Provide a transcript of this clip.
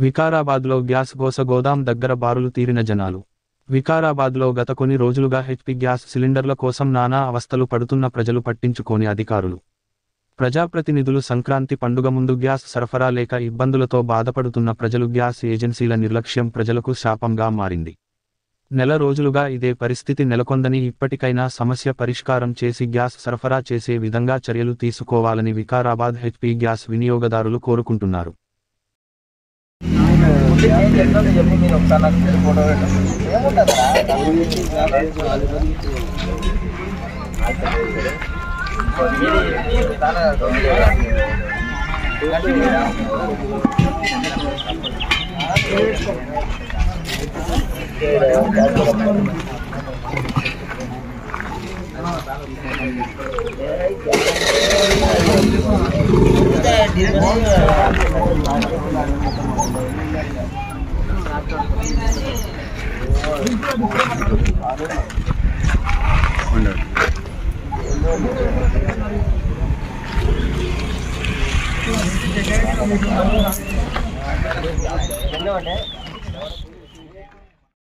వికారాబాద్లో gas గోస గోదాం దగ్గర బారులు తీరిన జనాలు. వికారాబాద్లో గత కొన్ని రోజులుగా హెచ్పి గ్యాస్ సిలిండర్ల కోసం నానా అవస్థలు పడుతున్న ప్రజలు పట్టించుకోని అధికారులు. ప్రజాప్రతినిధులు సంక్రాంతి పండుగ ముందు గ్యాస్ సరఫరా లేక ఇబ్బందులతో బాధపడుతున్న ప్రజలు గ్యాస్ ఏజెన్సీల నిర్లక్ష్యం ప్రజలకు శాపంగా మారింది. నెల రోజులుగా ఇదే పరిస్థితి నెలకొందని ఇప్పటికైనా సమస్య పరిష్కారం చేసి గ్యాస్ సరఫరా చేసే విధంగా చర్యలు తీసుకోవాలని వికారాబాద్ హెచ్పి గ్యాస్ వినియోగదారులు కోరుకుంటున్నారు.